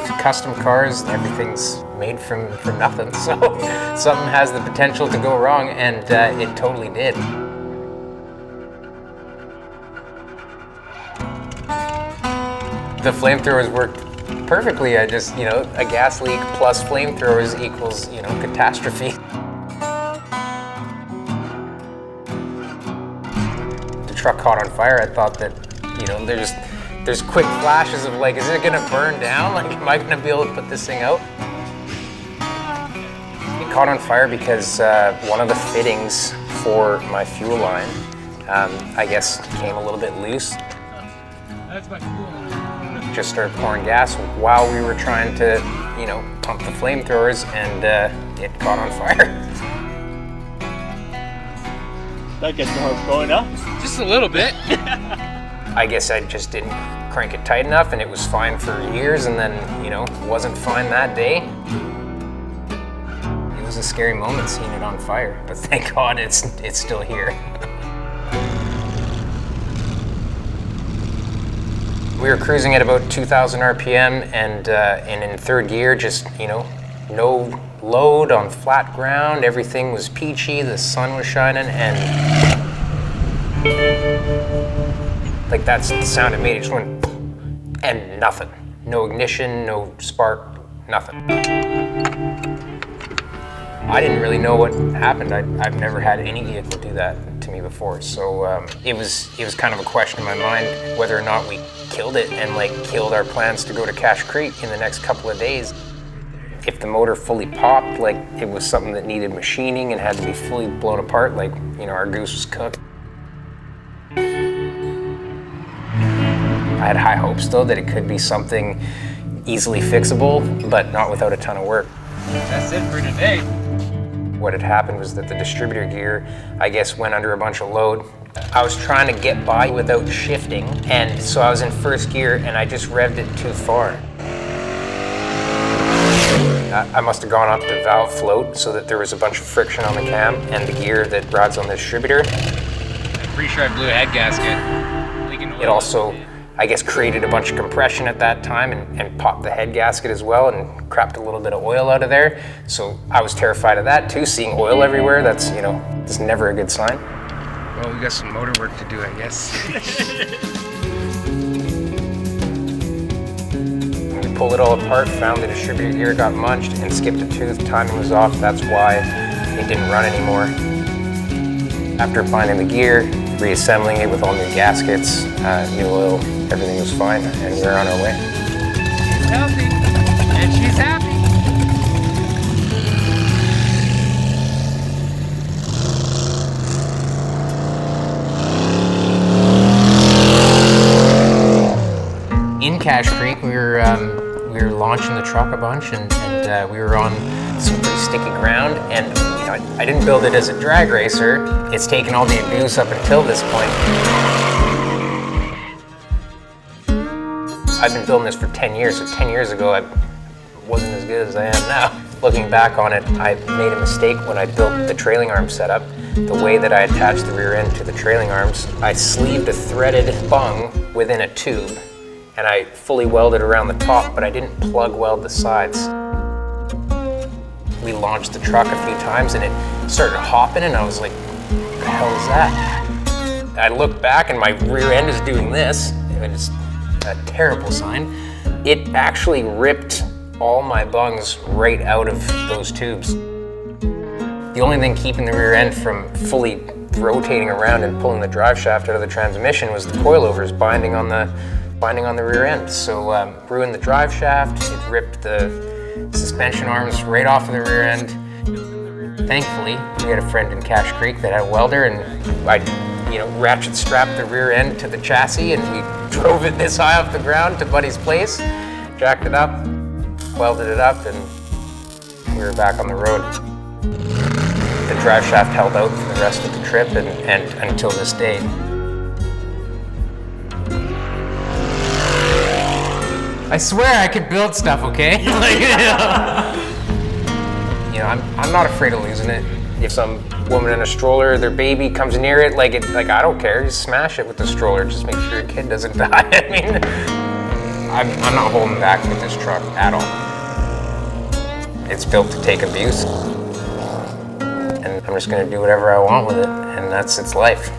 with custom cars, everything's made from nothing, so something has the potential to go wrong, and it totally did. The flamethrowers worked perfectly. I just, a gas leak plus flamethrowers equals, catastrophe. The truck caught on fire. I thought that, there's quick flashes of like, is it gonna burn down? Like, am I gonna be able to put this thing out? It caught on fire because one of the fittings for my fuel line, I guess, came a little bit loose. That's my fuel line. Just started pouring gas while we were trying to, pump the flamethrowers, and it caught on fire. That gets the heart going up. Just a little bit. I guess I just didn't crank it tight enough, and it was fine for years, and then, wasn't fine that day. It was a scary moment seeing it on fire, but thank God it's still here. We were cruising at about 2,000 RPM, and in third gear, just, no load on flat ground, everything was peachy, the sun was shining, and like that's the sound it made. It just went, and nothing. No ignition, no spark, nothing. I didn't really know what happened. I've never had any vehicle do that to me before, so it was kind of a question in my mind whether or not we killed it and killed our plans to go to Cache Creek in the next couple of days. If the motor fully popped, it was something that needed machining and had to be fully blown apart, our goose was cooked. I had high hopes though that it could be something easily fixable, but not without a ton of work. That's it for today. What had happened was that the distributor gear, I guess, went under a bunch of load. I was trying to get by without shifting, and so I was in first gear and I just revved it too far. I must have gone up to valve float so that there was a bunch of friction on the cam and the gear that rides on the distributor. I'm pretty sure I blew a head gasket. Leaking oil. It also, I guess, created a bunch of compression at that time and popped the head gasket as well and crapped a little bit of oil out of there. So I was terrified of that too, seeing oil everywhere. That's, it's never a good sign. Well, we got some motor work to do, I guess. We pulled it all apart, found the distributor gear got munched and skipped a tooth. Timing was off. That's why it didn't run anymore. After finding the gear, reassembling it with all new gaskets, new oil, everything was fine, and we were on our way. She's healthy, and she's happy. In Cache Creek, we were launching the truck a bunch, and we were on some pretty sticky ground, and I didn't build it as a drag racer. It's taken all the abuse up until this point. I've been building this for 10 years, so 10 years ago I wasn't as good as I am now. Looking back on it, I made a mistake when I built the trailing arm setup. The way that I attached the rear end to the trailing arms, I sleeved a threaded bung within a tube, and I fully welded around the top, but I didn't plug weld the sides. We launched the truck a few times and it started hopping, and I was like, what the hell is that? I looked back and my rear end is doing this, and it's a terrible sign. It actually ripped all my bungs right out of those tubes. The only thing keeping the rear end from fully rotating around and pulling the drive shaft out of the transmission was the coilovers binding on the rear end. So ruined the drive shaft, it ripped the suspension arms right off of the rear end. Thankfully, we had a friend in Cache Creek that had a welder, and I ratchet strapped the rear end to the chassis, and we drove it this high off the ground to Buddy's place, jacked it up, welded it up, and we were back on the road. The drive shaft held out for the rest of the trip and until this day. I swear I could build stuff, okay? I'm not afraid of losing it. If some woman in a stroller, their baby comes near it, I don't care. Just smash it with the stroller. Just make sure your kid doesn't die. I'm not holding back with this truck at all. It's built to take abuse, and I'm just gonna do whatever I want with it, and that's its life.